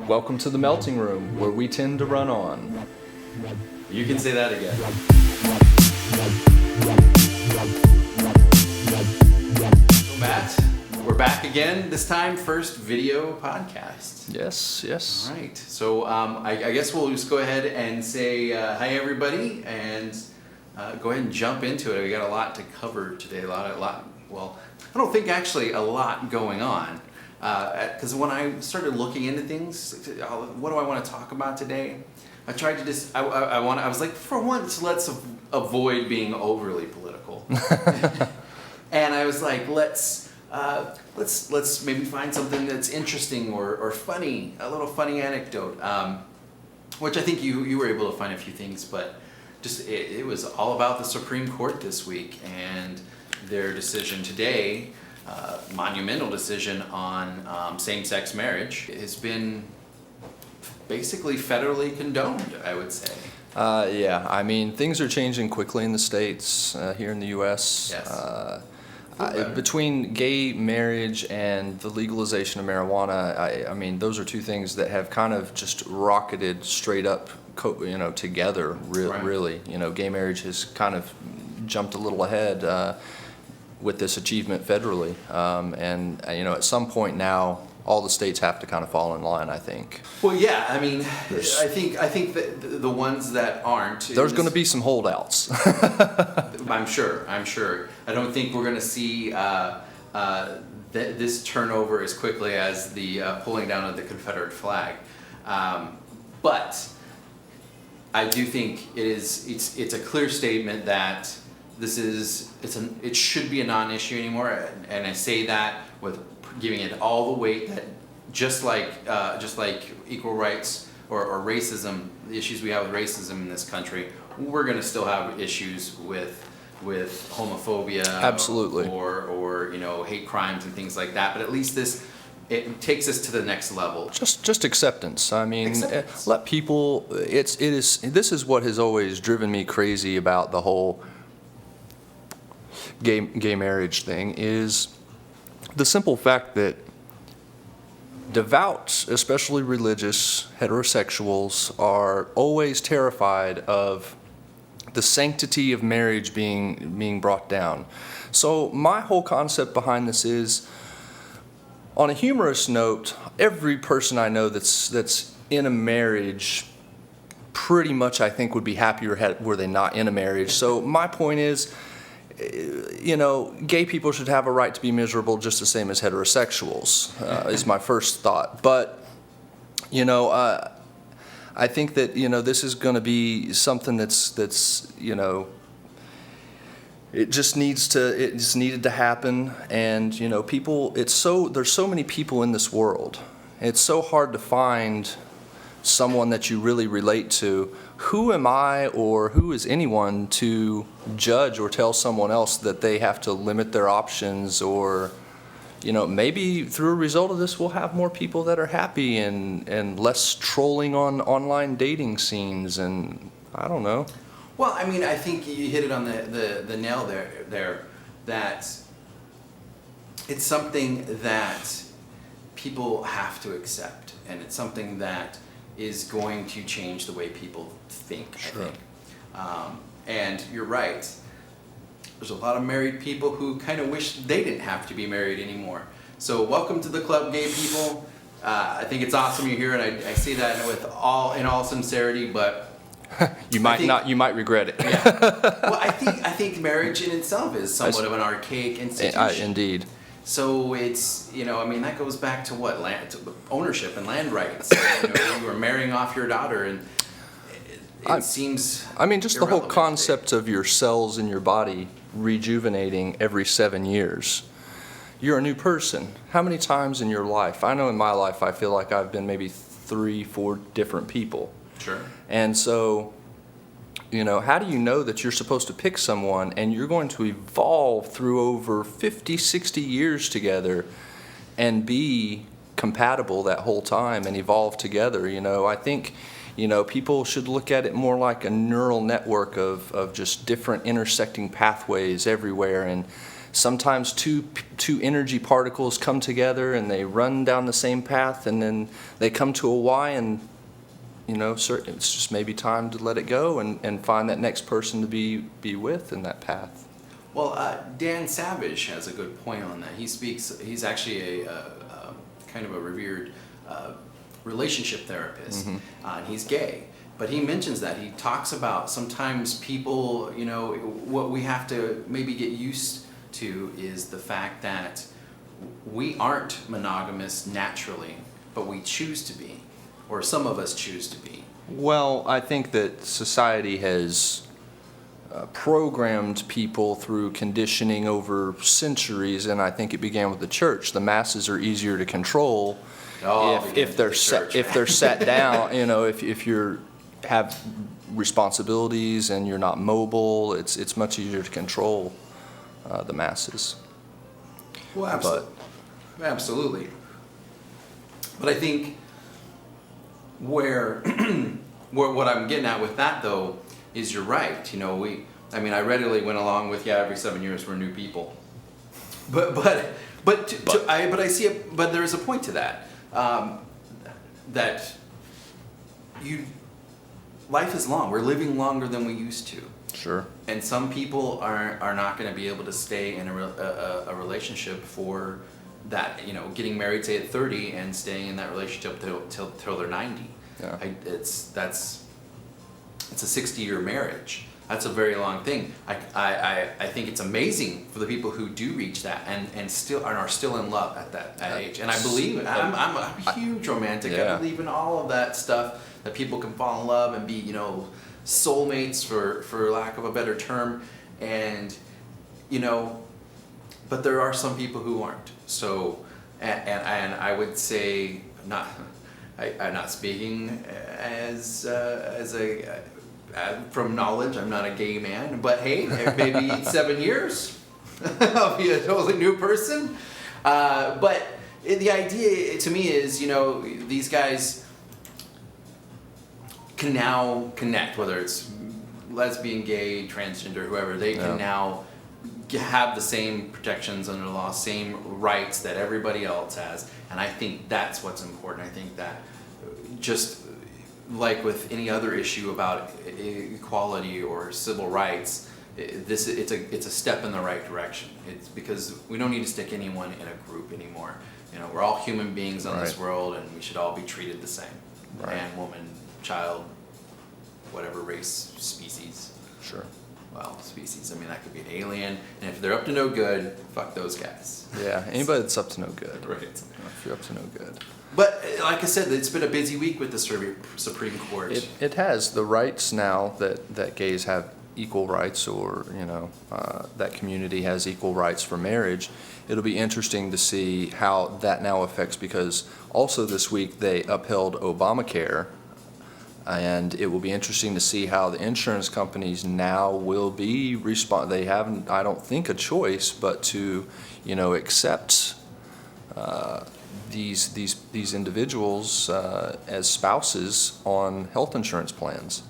Welcome to the melting room, where we tend to run on. You can say that again. So Matt, we're back again. This time, first video podcast. Yes. All right. So I guess we'll just go ahead and say hi, everybody, and go ahead and jump into it. We got a lot to cover today. A lot. Well, I don't think actually a lot going on. Because when I started looking into things, what do I want to talk about today? I tried to just, I was like, for once, let's avoid being overly political. And I was like, let's maybe find something that's interesting or funny, a little funny anecdote. Which I think you were able to find a few things, but just it was all about the Supreme Court this week and their decision today. Monumental decision on same-sex marriage has been basically federally condoned, I would say. Yeah, I mean, things are changing quickly in the States, here in the U.S. Yes. Between gay marriage and the legalization of marijuana, I mean, those are two things that have kind of just rocketed straight up, together, Right. really. Gay marriage has kind of jumped a little ahead with this achievement federally. And at some point now, all the states have to kind of fall in line, I think. Well, yeah, I mean, I think that the ones that aren't... There's going to be some holdouts. I'm sure. I don't think we're going to see this turnover as quickly as the pulling down of the Confederate flag. But I do think it's a clear statement that it should be a non-issue anymore, and I say that with giving it all the weight that just like equal rights or racism, the issues we have with racism in this country, we're going to still have issues with homophobia, absolutely, or hate crimes and things like that. But at least it takes us to the next level. Just acceptance. I mean, let people. This is what has always driven me crazy about the whole gay marriage thing, is the simple fact that devout, especially religious heterosexuals, are always terrified of the sanctity of marriage being brought down. So my whole concept behind this is, on a humorous note, every person I know that's in a marriage pretty much, I think, would be happier were they not in a marriage. So my point is, gay people should have a right to be miserable just the same as heterosexuals, is my first thought. But, I think that, this is going to be something that's it's needed to happen. And, there's so many people in this world. It's so hard to find someone that you really relate to. Who am I, or who is anyone to judge or tell someone else that they have to limit their options? Or, maybe through a result of this, we'll have more people that are happy and less trolling on online dating scenes, and I don't know. Well, I mean, I think you hit it on the nail there, that it's something that people have to accept, and it's something that is going to change the way people think, Sure. I think. And you're right. There's a lot of married people who kind of wish they didn't have to be married anymore. So welcome to the club, gay people. I think it's awesome you're here, and I say that in all sincerity, but you might regret it. Yeah. Well, I think marriage in itself is somewhat of an archaic institution. Indeed. So it's, that goes back to what? Ownership and land rights. You were marrying off your daughter, and it seems just the whole concept of your cells in your body rejuvenating every 7 years. You're a new person. How many times in your life? I know in my life I feel like I've been maybe 3-4 different people. Sure. And so, how do you know that you're supposed to pick someone and you're going to evolve through over 50, 60 years together and be compatible that whole time and evolve together? I think, people should look at it more like a neural network of just different intersecting pathways everywhere, and sometimes two energy particles come together and they run down the same path, and then they come to a Y, and it's just maybe time to let it go and find that next person to be with in that path. Well, Dan Savage has a good point on that. He's actually a kind of a revered relationship therapist, and he's gay. But he mentions that. He talks about sometimes people, what we have to maybe get used to is the fact that we aren't monogamous naturally, but we choose to be, or some of us choose to be. Well, I think that society has programmed people through conditioning over centuries, and I think it began with the church. The masses are easier to control if they're sat down. If you're have responsibilities and you're not mobile, it's much easier to control the masses. Well, absolutely. But I think where what I'm getting at with that though is you're right. I readily went along with every 7 years we're new people. I see it. But there is a point to that. That life is long. We're living longer than we used to. Sure. And some people are not going to be able to stay in a relationship for that. Getting married say at 30 and staying in that relationship till they're 90. Yeah. It's a 60-year marriage. That's a very long thing. I think it's amazing for the people who do reach that and still are still in love at that age. And I believe I'm a huge romantic. Yeah. I believe in all of that stuff, that people can fall in love and be soulmates for lack of a better term, and but there are some people who aren't. So and I would say I'm not speaking as a from knowledge. I'm not a gay man, but hey, maybe 7 years, I'll be a totally new person. But the idea to me is, these guys can now connect, whether it's lesbian, gay, transgender, whoever. They can now have the same protections under the law, same rights that everybody else has, and I think that's what's important. I think that just like with any other issue about equality or civil rights, it's a step in the right direction. It's because we don't need to stick anyone in a group anymore. We're all human beings on this world, and we should all be treated the same. Right. Man, woman, child, whatever race, species. Sure. Well, species, that could be an alien, and if they're up to no good, fuck those guys. Yeah, anybody that's up to no good. Right. If you're up to no good. But like I said, it's been a busy week with the Supreme Court. It has. The rights now that gays have equal rights, or that community has equal rights for marriage. It'll be interesting to see how that now affects, because also this week they upheld Obamacare, and it will be interesting to see how the insurance companies now will be They haven't, I don't think, a choice but to accept these individuals as spouses on health insurance plans.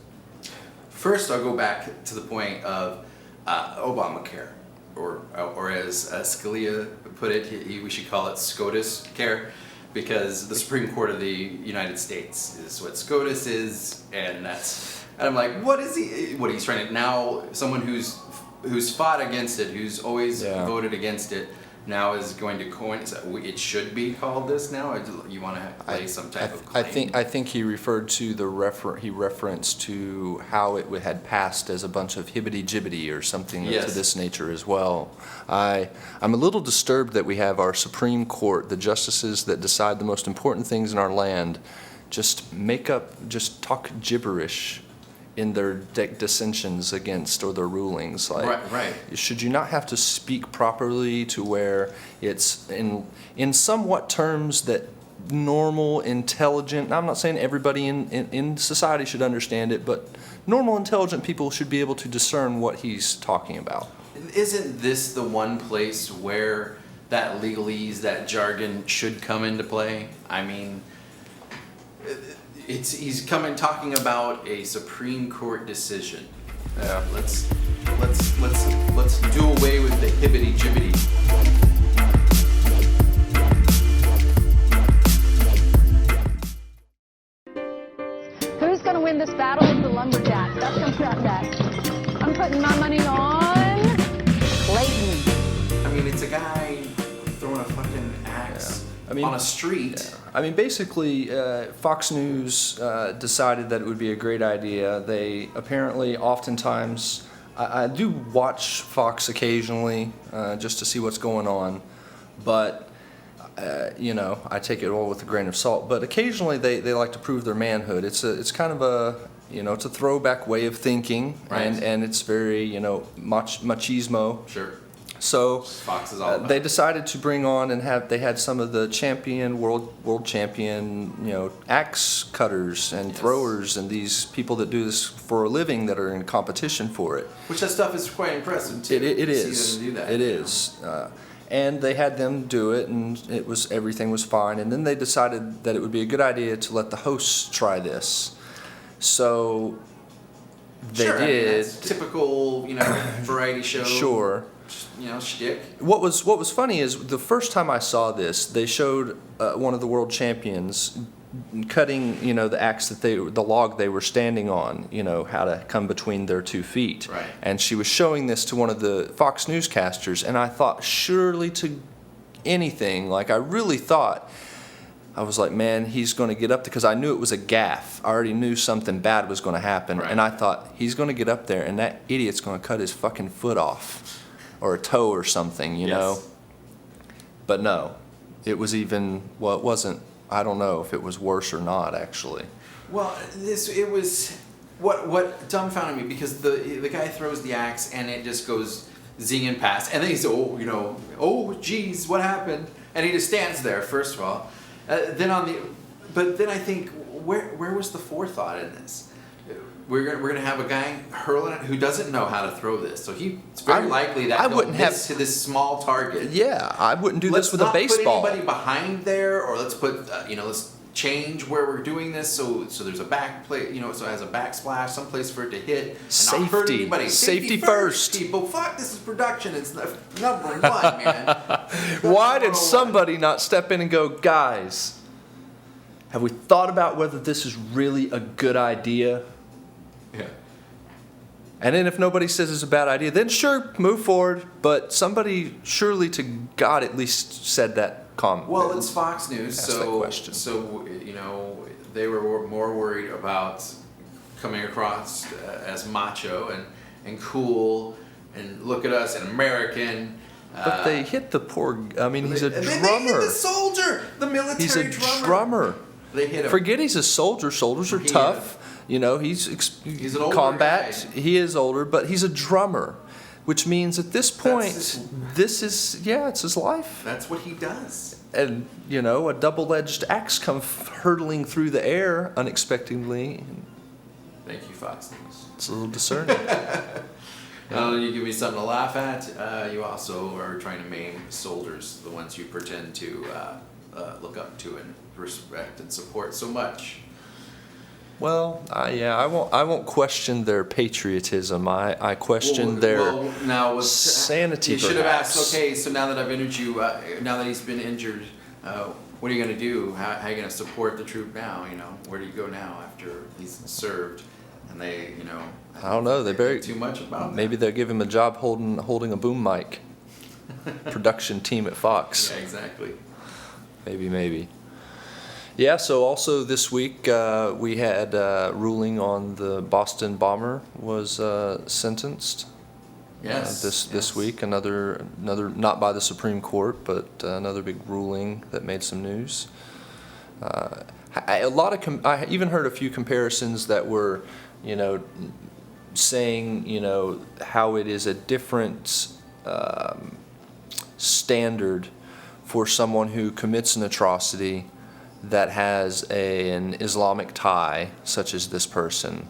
First, I'll go back to the point of Obamacare, or as Scalia put it, we should call it SCOTUS care, because the Supreme Court of the United States is what SCOTUS is, and I'm like, what is he? What he's trying to now? Someone who's fought against it, who's always voted against it, now is going to coin. It should be called this now. You want to play some type of claim? I think he referred to he referenced to how it had passed as a bunch of hibbity-jibbity or something to this nature as well. I'm a little disturbed that we have our Supreme Court, the justices that decide the most important things in our land, just talk gibberish in their dissensions against, or their rulings. Right. Should you not have to speak properly to where it's in somewhat terms that normal, intelligent, I'm not saying everybody in society should understand it, but normal, intelligent people should be able to discern what he's talking about. Isn't this the one place where that legalese, that jargon should come into play? He's talking about a Supreme Court decision. Yeah. Let's Let's do away with the hibbity jibbity. Who's going to win this battle of the lumberjacks? That's coming up next. I'm putting my money on Clayton. I mean, it's a guy throwing a fucking axe on a street. I mean, basically, Fox News decided that it would be a great idea. They apparently, oftentimes, I do watch Fox occasionally just to see what's going on, but I take it all with a grain of salt. But occasionally, they like to prove their manhood. It's kind of a it's a throwback way of thinking, Right. and it's very machismo. Sure. So Fox is all about. they decided to bring on and they had some of the world champion, axe cutters and Yes. throwers and these people that do this for a living that are in competition for it. Which that stuff is quite impressive too. It to is. See them do that, It you know. is. And they had them do it, and everything was fine. And then they decided that it would be a good idea to let the hosts try this. So they Sure, I mean, did. that's typical, variety show. Sure. Shtick. What was funny is the first time I saw this, they showed one of the world champions cutting, the axe the log they were standing on, how to come between their 2 feet. Right. And she was showing this to one of the Fox newscasters, and I thought, surely to anything, I really thought, I was like, man, he's going to get up there, because I knew it was a gaffe. I already knew something bad was going to happen. Right. And I thought, he's going to get up there, and that idiot's going to cut his fucking foot off. Or a toe or something, you know? But no, it was it wasn't, I don't know if it was worse or not, actually. Well, it was what dumbfounded me, because the guy throws the axe and it just goes zinging past, and then he's oh geez, what happened? And he just stands there. First of all, but then I think, where was the forethought in this? We're gonna have a guy hurling it who doesn't know how to throw this, so it's very likely that he'll miss to this small target. Yeah, I wouldn't do this with a baseball. Let's not put anybody behind there, or let's put let's change where we're doing this so there's a back play, so it has a backsplash, someplace for it to hit and not hurt Safety. anybody. Safety first. People. Fuck, this is production. It's number one, man. Why did somebody not step in and go, guys, have we thought about whether this is really a good idea? Yeah. And then if nobody says it's a bad idea, then sure, move forward. But somebody surely to God at least said that comment. Well, it's Fox News, Ask that question. so they were more worried about coming across as macho and cool and look at us and American. But they hit the poor. I mean, he's a and drummer. They hit the soldier, the military He's a drummer. They hit him. Forget he's a soldier. Soldiers are He tough. He's an older combat. guy. He is older, but he's a drummer, which means at this point, this is it's his life. That's what he does. And a double-edged axe come hurtling through the air unexpectedly. Thank you, Fox News. It's a little discerning. Not only you give me something to laugh at, you also are trying to maim soldiers, the ones you pretend to look up to and respect and support so much. Well, I won't question their patriotism. I question their sanity. You should have perhaps. asked. Okay, so now that I've injured you, now that he's been injured, what are you going to do? How are you going to support the troop now? Where do you go now after he's served? And they, I don't know. They very too much about maybe they'll give him a job holding a boom mic. Production team at Fox. that. Yeah, exactly. Maybe. Yeah, so also this week we had ruling on the Boston bomber was sentenced. Yes. This week, another not by the Supreme Court, but another big ruling that made some news. I even heard a few comparisons that were, saying how it is a different standard for someone who commits an atrocity that has an Islamic tie, such as this person,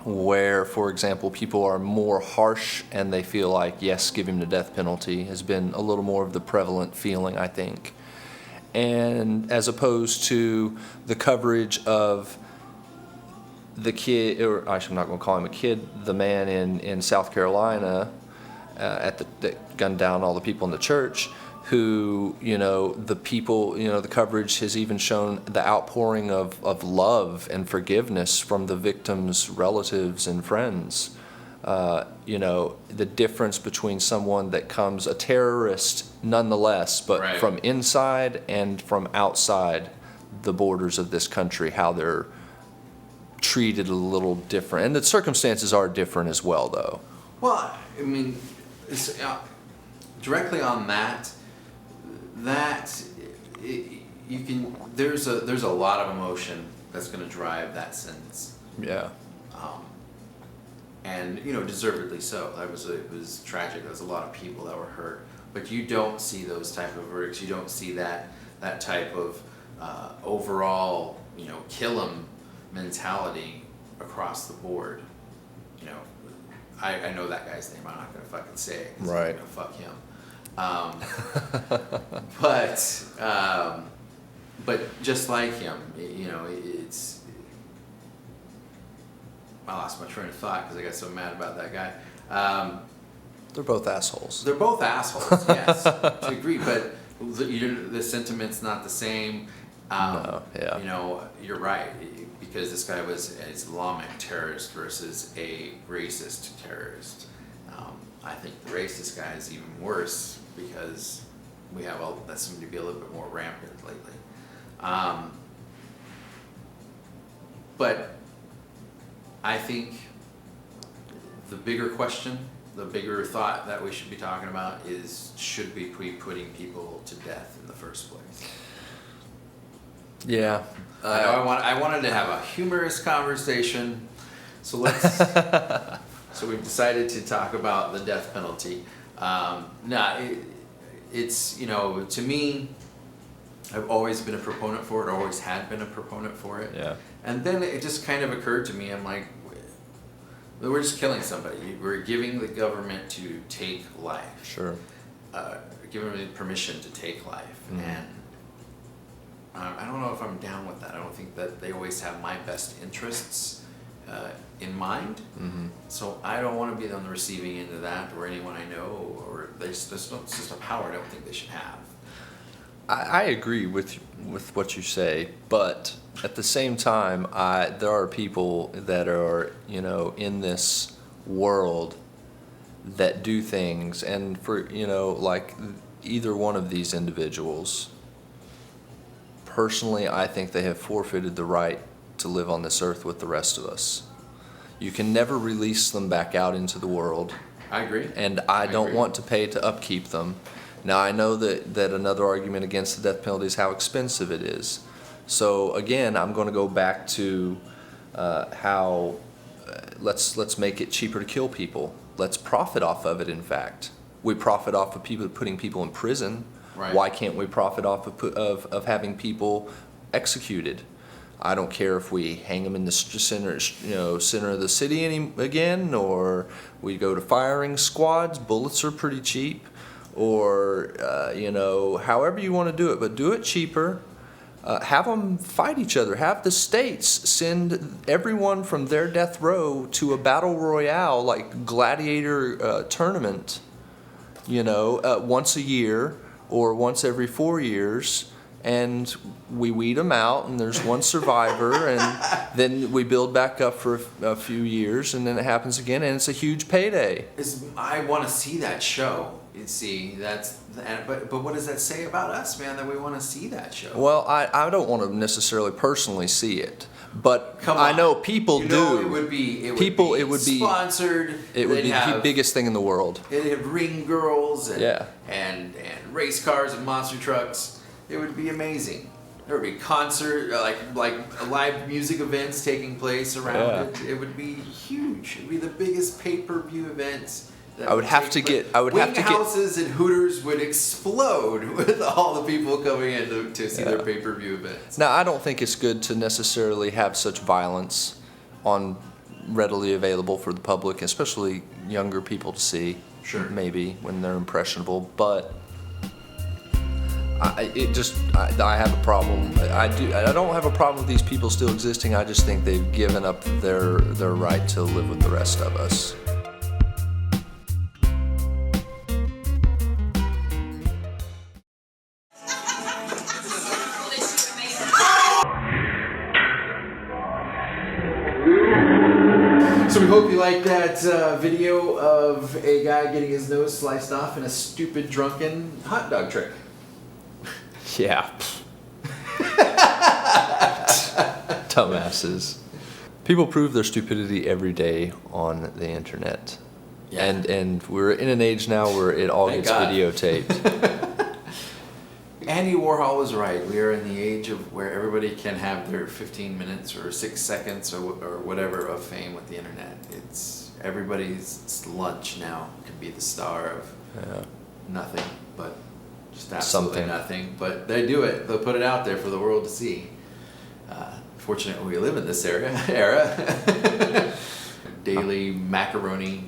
where, for example, people are more harsh and they feel like, yes, give him the death penalty, has been a little more of the prevalent feeling, I think. And as opposed to the coverage of the kid, or actually I'm not going to call him a kid, the man in South Carolina that gunned down all the people in the church, who, the people, the coverage has even shown the outpouring of love and forgiveness from the victims' relatives and friends. The difference between someone that comes a terrorist nonetheless, but Right. from inside and from outside the borders of this country, how they're treated a little different. And the circumstances are different as well, though. Well, I mean, directly on that, you can. There's a lot of emotion that's going to drive that sentence, Yeah. and deservedly so. It was tragic. There was a lot of people that were hurt, but you don't see those type of verdicts. You don't see that type of overall kill 'em mentality across the board. I know that guy's name. I'm not gonna fucking say it. 'Cause Right. Fuck him. But just like him, it's. I lost my train of thought because I got so mad about that guy. They're both assholes. They're both assholes, yes, to agree, but the sentiment's not the same. No, yeah. You're right, because this guy was an Islamic terrorist versus a racist terrorist. I think the racist guy is even worse because that seemed to be a little bit more rampant lately. But I think the bigger question, the bigger thought that we should be talking about is, should we be putting people to death in the first place? Yeah. I wanted to have a humorous conversation, so let's. So we've decided to talk about the death penalty. It's to me, I've always been a proponent for it. Always had been a proponent for it. Yeah. And then it just kind of occurred to me. I'm like, we're just killing somebody. We're giving the government to take life. Sure. Giving them permission to take life, and I don't know if I'm down with that. I don't think that they always have my best interests in mind. So I don't want to be on the receiving end of that, or anyone I know, or it's just a power I don't think they should have. I agree with what you say, but at the same time, there are people that are, in this world that do things, and for, like either one of these individuals, personally, I think they have forfeited the right to live on this earth with the rest of us. You can never release them back out into the world, I agree. and I don't agree. want to pay to upkeep them. Now, I know that another argument against the death penalty is how expensive it is. So again, I'm going to go back to how let's make it cheaper to kill people. Let's profit off of it. In fact, we profit off of putting people in prison. Right. Why can't we profit off of having people executed? I don't care if we hang them in the center of the city again, or we go to firing squads. Bullets are pretty cheap, or however you want to do it, but do it cheaper. Have them fight each other. Have the states send everyone from their death row to a battle royale, like gladiator tournament, once a year or once every 4 years, and we weed them out, and there's one survivor, and then we build back up for a few years, and then it happens again, and it's a huge payday. I want to see that show. You see, but what does that say about us, man? That we want to see that show. Well, I don't want to necessarily personally see it, but Come I on. know people do. It would be sponsored. It would be the biggest thing in the world. It'd have ring girls and Yeah. and race cars and monster trucks. It would be amazing. There would be concert like live music events taking place around Yeah. it. It would be huge. It'd be the biggest pay-per-view events. I would have to get. Wing houses and Hooters would explode with all the people coming in to see their pay-per-view events. Now, I don't think it's good to necessarily have such violence on readily available for the public, especially younger people to see. Sure. Maybe when they're impressionable, but I have a problem. I don't have a problem with these people still existing. I just think they've given up their right to live with the rest of us. So we hope you liked that video of a guy getting his nose sliced off in a stupid drunken hot dog trick. Yeah. Dumbasses. People prove their stupidity every day on the internet. Yeah. And we're in an age now where it all Thank gets God. videotaped. Andy Warhol was right. We are in the age of where everybody can have their 15 minutes or 6 seconds or whatever of fame with the internet. It's everybody's lunch now can be the star of Yeah. nothing, but just absolutely Something. nothing. But they do it. They'll put it out there for the world to see. Fortunately, we live in this era. Daily macaroni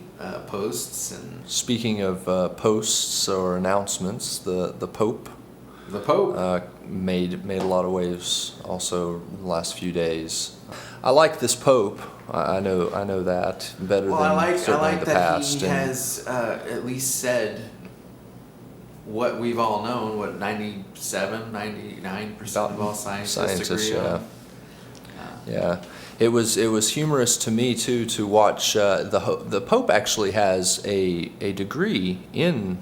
posts and Speaking of posts or announcements, the Pope the Pope. made a lot of waves also the last few days. I like this Pope. I know that better Well, than I like certainly the that past. he and has at least said what we've all known. What 97, 99% of all scientists agree yeah. on. Yeah, it was humorous to me too to watch the Pope actually has a degree in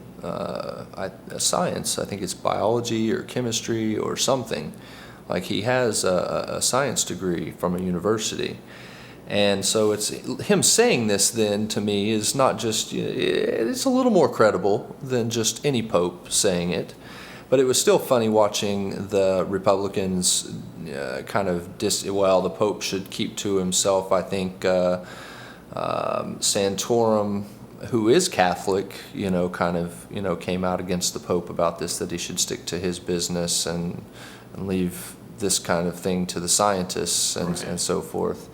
science. I think it's biology or chemistry or something. Like he has a science degree from a university, and so it's him saying this. Then to me is not just it's a little more credible than just any Pope saying it. But it was still funny watching the Republicans kind of the Pope should keep to himself. I think Santorum, who is Catholic, came out against the Pope about this, that he should stick to his business and leave this kind of thing to the scientists and so forth.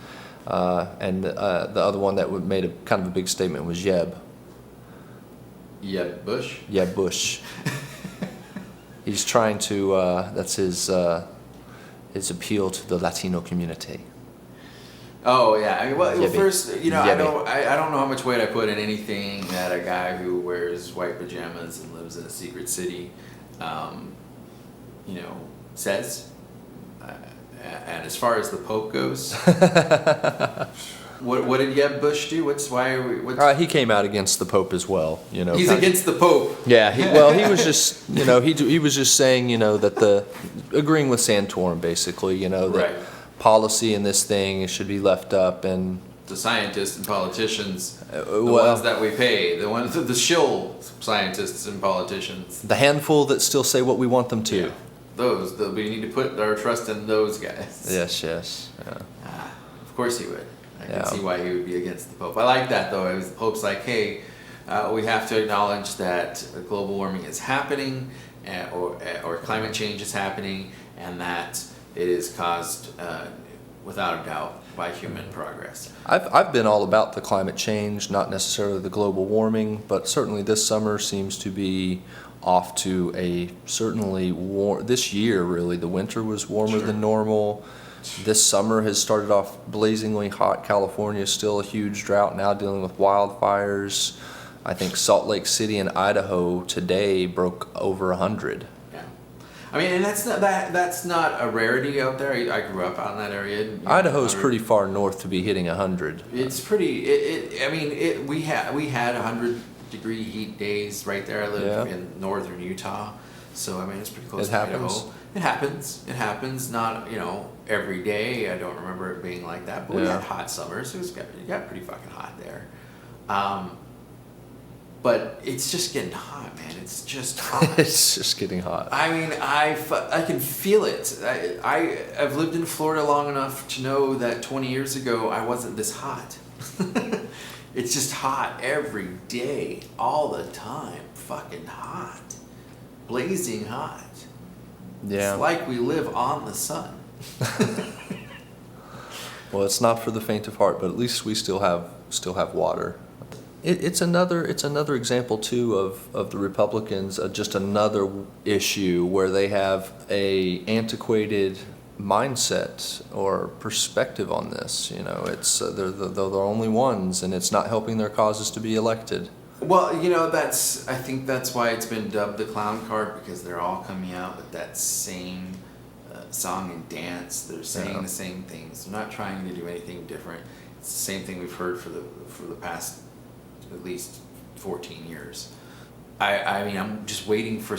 And the other one that made a kind of a big statement was Jeb Bush. Bush. He's trying to, that's his appeal to the Latino community. Oh yeah. I mean, well, Yebby. first, I Yebby. don't know how much weight I put in anything that a guy who wears white pajamas and lives in a secret city, says. And as far as the Pope goes, what did Jeb Bush do? He came out against the Pope as well. He's against the Pope. Yeah. He was just, he was just saying, that agreeing with Santorum basically, that Right. policy in this thing should be left up and. The scientists and politicians, the well- ones that we pay, the shill scientists and politicians. The handful that still say what we want them to. We need to put our trust in those guys. Yes. Yeah. Of course he would. I Yeah. can see why he would be against the Pope. I like that though. The Pope's like, hey, we have to acknowledge that global warming is happening, or climate change is happening, and that it is caused, without a doubt, by human progress. I've been all about the climate change, not necessarily the global warming, but certainly this summer seems to be off to a certainly warm. This year, really, the winter was warmer Sure. than normal. This summer has started off blazingly hot. California is still a huge drought now, dealing with wildfires. I think Salt Lake City and Idaho today broke over 100. Yeah, I mean, and that's not a rarity out there. I grew up out in that area. Idaho's pretty far north to be hitting 100. It's pretty. We had 100-degree heat days right there. I live in northern Utah, so I mean it's pretty close It to happens. Idaho. It happens. Not every day. I don't remember it being like that. But we Yeah. had hot summers. It got pretty fucking hot there. But it's just getting hot, man. It's just hot. It's just getting hot. I mean, I can feel it. I've lived in Florida long enough to know that 20 years ago I wasn't this hot. It's just hot every day, all the time. Fucking hot. Blazing hot. Yeah. It's like we live on the sun. Well, it's not for the faint of heart, but at least we still have water. It's another example too of the Republicans, just another issue where they have a antiquated mindset or perspective on this. You know, it's they're the only ones, and it's not helping their causes to be elected. Well, you know, I think that's why it's been dubbed the clown card, because they're all coming out with that same song and dance. They're saying the same things. They're not trying to do anything different. It's the same thing we've heard for the past at least 14 years. I mean, I'm just waiting for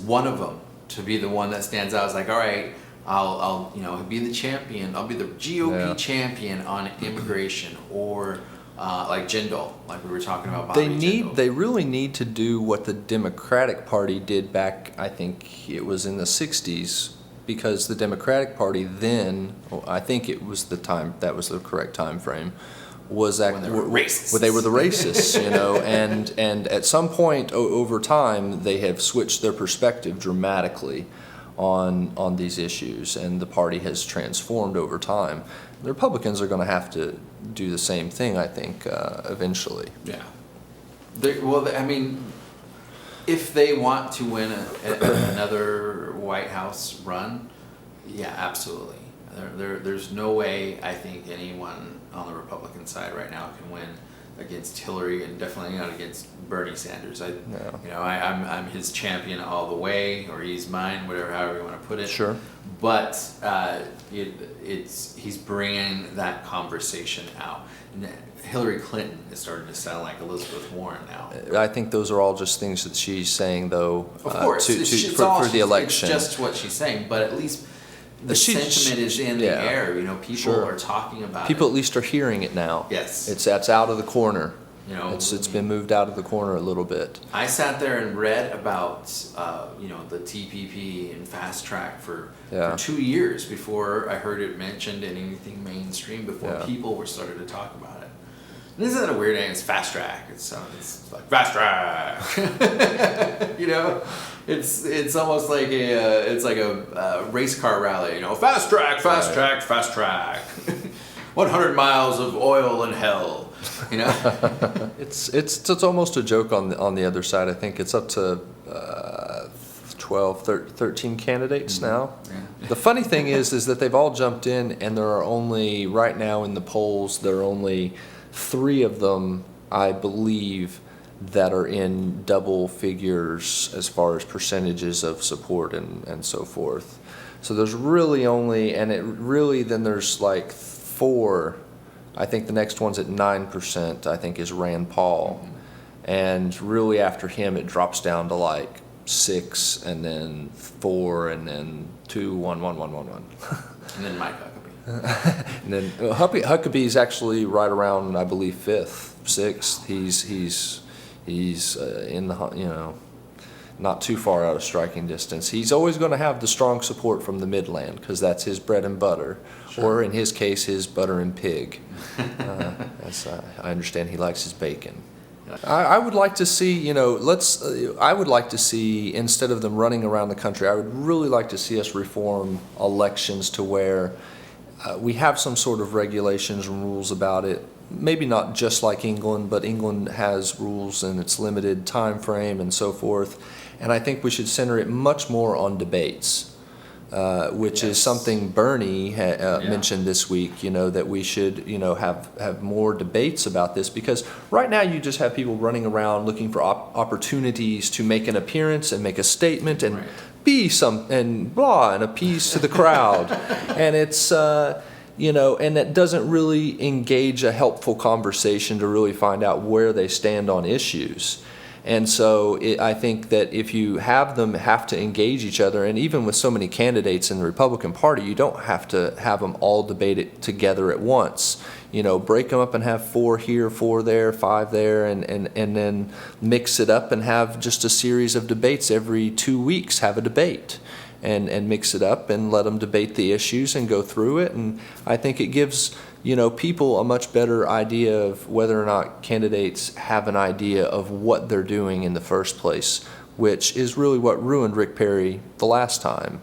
one of them to be the one that stands out. It's like, all right, I'll be the champion. I'll be the GOP champion on immigration, or like Jindal, like we were talking about. Bobby Jindal. They really need to do what the Democratic Party did back, I think it was in the 60s, because the Democratic Party then, I think it was the correct time frame, was that when they were racists. When they were the racists, you know, and at some point over time they have switched their perspective dramatically on these issues, and the party has transformed over time. The Republicans are going to have to do the same thing, I think, eventually. Yeah. I mean, if they want to win another White House run, yeah, absolutely. There's no way I think anyone on the Republican side right now can win against Hillary, and definitely not against Bernie Sanders. I'm his champion all the way, or he's mine, however you want to put it. Sure. But he's bringing that conversation out. Hillary Clinton is starting to sound like Elizabeth Warren now. I think those are all just things that she's saying, though, of course, for the election. It's just what she's saying, but at least the sentiment is in the air. You know, people are talking about it. People at least are hearing it now. Yes. That's out of the corner. You know, it's been moved out of the corner a little bit. I sat there and read about the TPP and fast track for 2 years before I heard it mentioned in anything mainstream, before people were started to talk about it. And isn't that a weird name? It's fast track. It's like fast track. You know, it's almost like a race car rally. You know, fast track, fast track, fast track. 100 miles of oil and hell. You know, it's almost a joke on the other side. I think it's up to 13 candidates now. Yeah. The funny thing is that they've all jumped in, and there are only, right now in the polls, there are only 3 of them, I believe, that are in double figures as far as percentages of support and so forth. So there's really only, then there's like 4. I think the next one's at 9%, I think, is Rand Paul. And really after him, it drops down to like 6, and then 4, and then 2, 1, 1, 1, 1, 1. And then Mike Huckabee. And then Huckabee's actually right around, I believe, 5th, 6th. He's in the, not too far out of striking distance. He's always going to have the strong support from the Midland, because that's his bread and butter. Sure. Or in his case, his butter and pig. I understand he likes his bacon. I would like to see, I would like to see, instead of them running around the country, I would really like to see us reform elections to where we have some sort of regulations and rules about it. Maybe not just like England, but England has rules and its limited time frame and so forth. And I think we should center it much more on debates, which is something Bernie mentioned this week, that we should, have more debates about this, because right now you just have people running around looking for opportunities to make an appearance and make a statement and be and appease to the crowd. And it's, and that doesn't really engage a helpful conversation to really find out where they stand on issues. And so I think that if you have them have to engage each other, and even with so many candidates in the Republican Party, you don't have to have them all debate it together at once. Break them up and have 4 here, 4 there, 5 there, and then mix it up and have just a series of debates every 2 weeks. Have a debate and mix it up and let them debate the issues and go through it. And I think it gives people a much better idea of whether or not candidates have an idea of what they're doing in the first place, which is really what ruined Rick Perry the last time.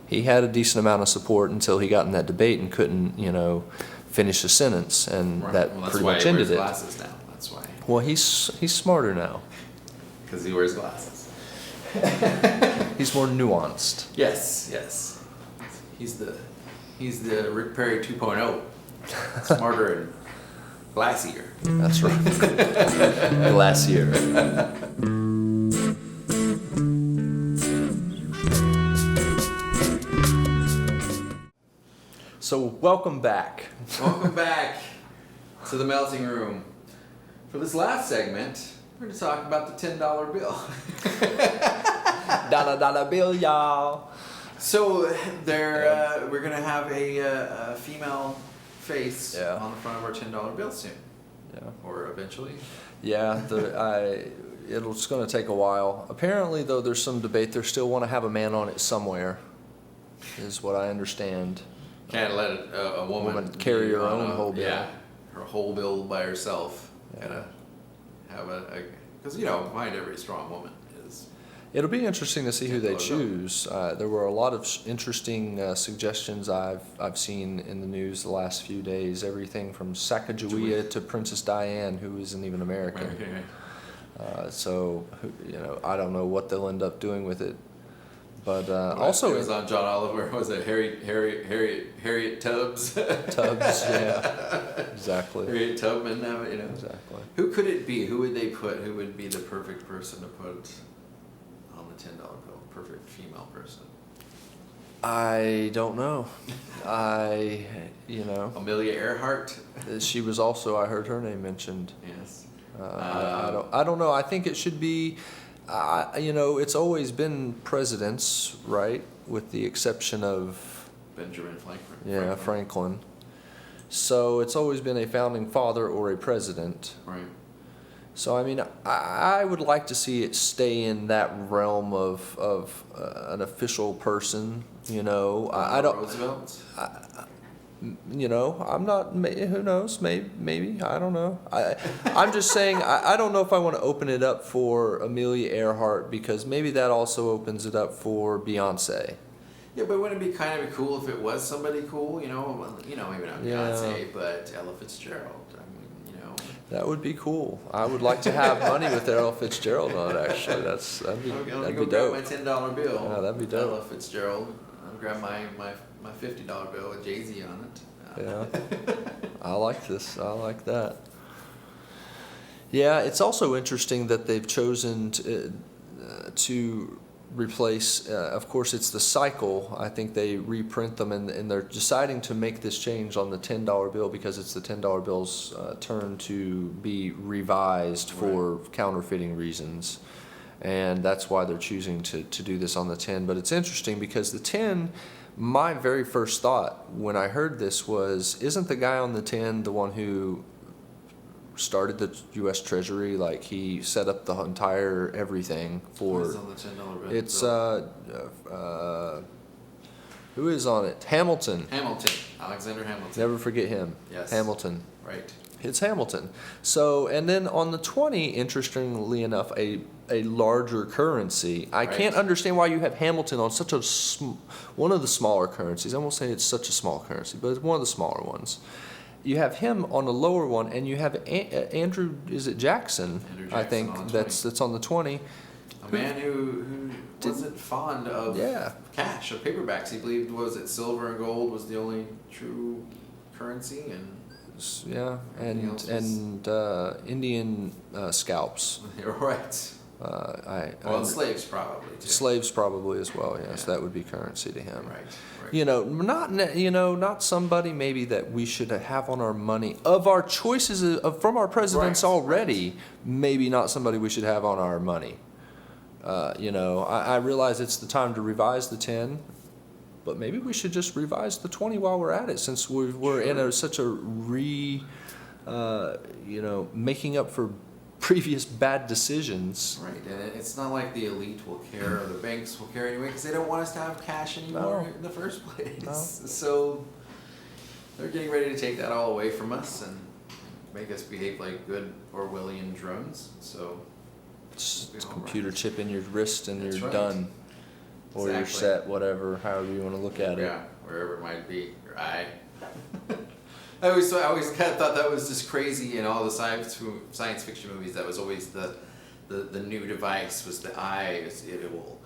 He had a decent amount of support until he got in that debate and couldn't, finish a sentence, and that pretty much ended it. That's why. Well, he's smarter now. Because he wears glasses. He's more nuanced. Yes, yes. He's the Rick Perry 2.0. Smarter and glassier. That's right. Glacier. So welcome back. Welcome back to the melting room. For this last segment, we're going to talk about the $10 bill. Dollar bill, y'all. So we're going to have a female face Yeah. on the front of our $10 bill soon, Yeah. or eventually. Yeah, it's going to take a while. Apparently, though, there's some debate. They still want to have a man on it somewhere, is what I understand. Can't let a woman carry be her on own whole bill. Yeah, her whole bill by herself. Yeah. Gotta have because behind every strong woman is. It'll be interesting to see who they $10 bill. choose. There were a lot of interesting suggestions I've seen in the news the last few days. Everything from Sacagawea to Princess Diane, who isn't even American. So I don't know what they'll end up doing with it. But also it was on John Oliver. Was it Harriet Tubbs? Tubbs, yeah, exactly. Harriet Tubman. Exactly. Who could it be? Who would they put? Who would be the perfect person to put on the $10 bill? Perfect female person. I don't know. Amelia Earhart. She was also, I heard her name mentioned. Yes. I don't know. I think it should be, it's always been presidents, right? With the exception of, Benjamin Franklin. Franklin. So it's always been a founding father or a president. Right. So, I mean, I would like to see it stay in that realm of an official person, I don't. Roosevelt. I'm not, who knows, maybe, I don't know. I'm just saying, I don't know if I want to open it up for Amelia Earhart, because maybe that also opens it up for Beyonce. Yeah, but wouldn't it be kind of cool if it was somebody cool? Maybe not Beyonce, but Ella Fitzgerald. That would be cool. I would like to have money with Ella Fitzgerald on it, actually. That'd be Grab dope. my $10 bill. Yeah, that'd be dope. Ella Fitzgerald. I'll grab my $50 bill with Jay-Z on it. Yeah, I like this. I like that. Yeah, it's also interesting that they've chosen to replace, of course, it's the cycle. I think they reprint them, and they're deciding to make this change on the $10 bill because it's the $10 bill's turn to be revised for counterfeiting reasons. And that's why they're choosing to do this on the 10. But it's interesting because the 10, my very first thought when I heard this was, isn't the guy on the 10 the one who started the U.S. Treasury? Like, he set up the entire everything for. Who's on the $10 bill? It's who is on it? Hamilton. Alexander Hamilton. Never forget him. Yes. Hamilton. Right. It's Hamilton. So, and then on the 20, interestingly enough, a larger currency. I can't understand why you have Hamilton on such a one of the smaller currencies. I won't say it's such a small currency, but it's one of the smaller ones. You have him on a lower one, and you have Andrew. Is it Jackson? Andrew I Jackson think on the that's on the 20. A man who wasn't fond of cash or paperbacks. He believed silver and gold was the only true currency, and Indian scalps. You're right. Slaves probably too. Slaves probably as well. Yes, that would be currency to him. Right. Not somebody maybe that we should have on our money of our choices from our presidents already. Maybe not somebody we should have on our money. I realize it's the time to revise the 10, but maybe we should just revise the 20 while we're at it, since we're in such a making up for previous bad decisions. Right, and it's not like the elite will care or the banks will care anyway, because they don't want us to have cash anymore in the first place. No. So they're getting ready to take that all away from us and make us behave like good Orwellian drones. So it's a computer chip in your wrist and That's you're right. done. Or you're set, whatever, however you want to look at it. Yeah, wherever it might be, your eye. I always kind of thought that was just crazy in all the science fiction movies. That was always the new device was the eye. It will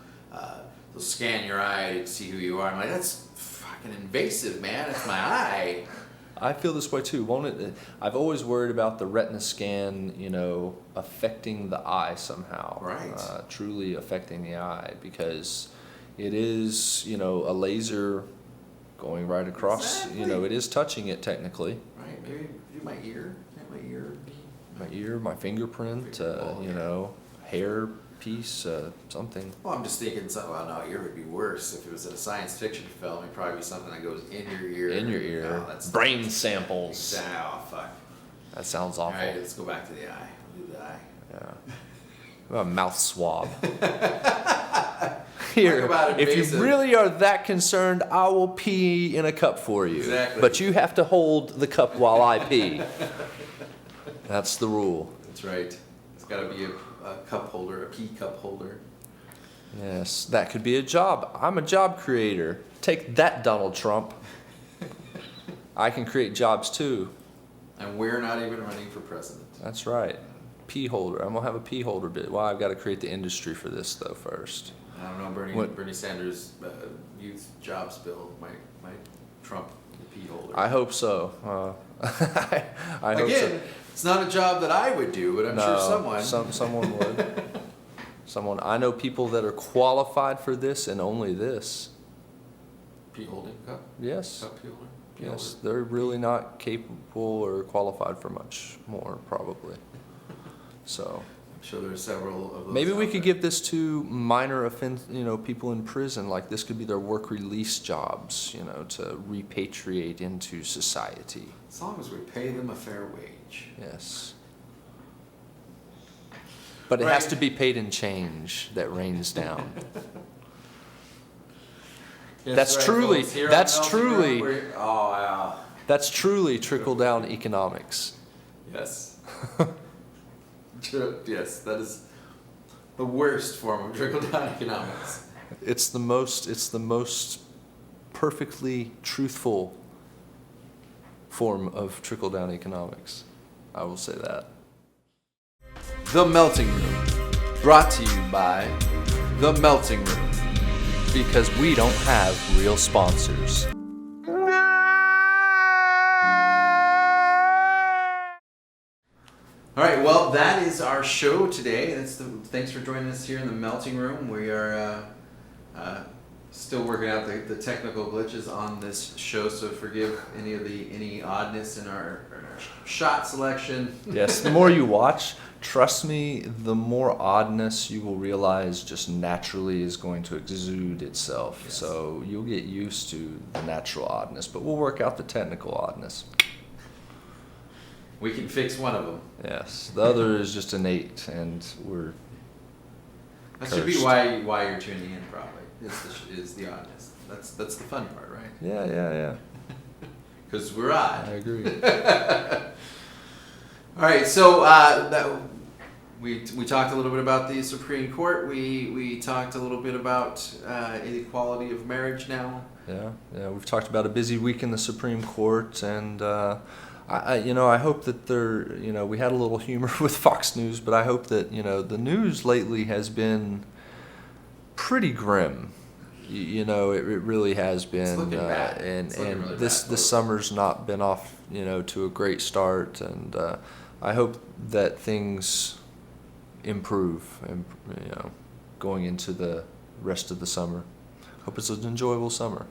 it'll scan your eye to see who you are. I'm like, that's fucking invasive, man. It's my eye. I feel this way too, won't it? I've always worried about the retina scan, affecting the eye somehow. Right. Truly affecting the eye, because it is, a laser going right across. Exactly. It is touching it technically. Right. Maybe do my ear. My ear. My ear, my fingerprint, Fingerprint, hair piece, something. Well, I'm just thinking, no, ear would be worse if it was in a science fiction film. It'd probably be something that goes in your ear. In your ear. Oh, that's brain samples. Oh, fuck. That sounds All awful. right, let's go back to the eye. We'll do the eye. Yeah. What about a mouth swab? Here, about if invasive. you really are that concerned, I will pee in a cup for you. Exactly. But you have to hold the cup while I pee. That's the rule. That's right. It's got to be a cup holder, a pee cup holder. Yes, that could be a job. I'm a job creator. Take that, Donald Trump. I can create jobs too. And we're not even running for president. That's right. Pee holder. I'm gonna have a pee holder bit. Well, I've got to create the industry for this though first. I don't know, What? Bernie Sanders' youth jobs bill might trump the pee holder. I hope so. I hope Again, so. it's not a job that I would do, but I'm sure someone. Someone would. I know people that are qualified for this and only this. Pee holding cup? Yes. Cup pee holder? Pee Yes. holder? They're really not capable or qualified for much more, probably. So I'm sure there are several of those. maybe we out could there. give this to minor offense, people in prison. Like this could be their work release jobs, to repatriate into society. As long as we pay them a fair wage. Yes. But it has Right. to be paid in change that rains down. That's right, truly- folks. Here on that's Melting Room, truly- Oh, wow. That's truly trickle-down economics. Yes. Yes, that is the worst form of trickle-down economics. It's the most perfectly truthful form of trickle-down economics. I will say that. The Melting Room, brought to you by The Melting Room. Because we don't have real sponsors. All right, well, that is our show today. Thanks for joining us here in the Melting Room. We are still working out the technical glitches on this show, so forgive any oddness in our shot selection. Yes, the more you watch, trust me, the more oddness you will realize just naturally is going to exude itself. Yes. So you'll get used to the natural oddness, but we'll work out the technical oddness. We can fix one of them. Yes, the other is just innate, and we're That should be Cursed. why you're tuning in. Probably is the oddness. That's the fun part, right? yeah. Because we're I odd. agree. All right, so we talked a little bit about the Supreme Court. We talked a little bit about inequality of marriage now. Yeah. We've talked about a busy week in the Supreme Court, and I hope that we had a little humor with Fox News, but I hope that the news lately has been pretty grim. It really has been, looking bad. and It's looking really this bad. this summer's not been off to a great start, and I hope that things improve, and going into the rest of the summer. Hope it's an enjoyable summer.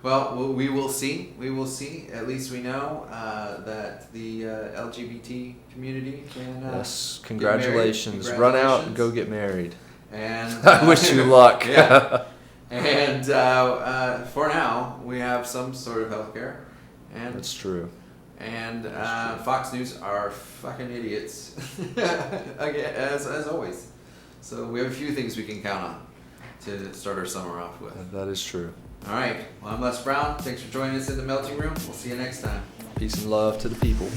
Well, we will see. We will see. At least we know that the LGBT community can. Yes, get congratulations. married. Run out and go get married. And I wish you luck. Yeah. And for now, we have some sort of healthcare, and That's true. and That's true. Fox News are fucking idiots, again, as always. So we have a few things we can count on to start our summer off with. That is true. All right. Well, I'm Les Brown. Thanks for joining us in the Melting Room. We'll see you next time. Peace and love to the people.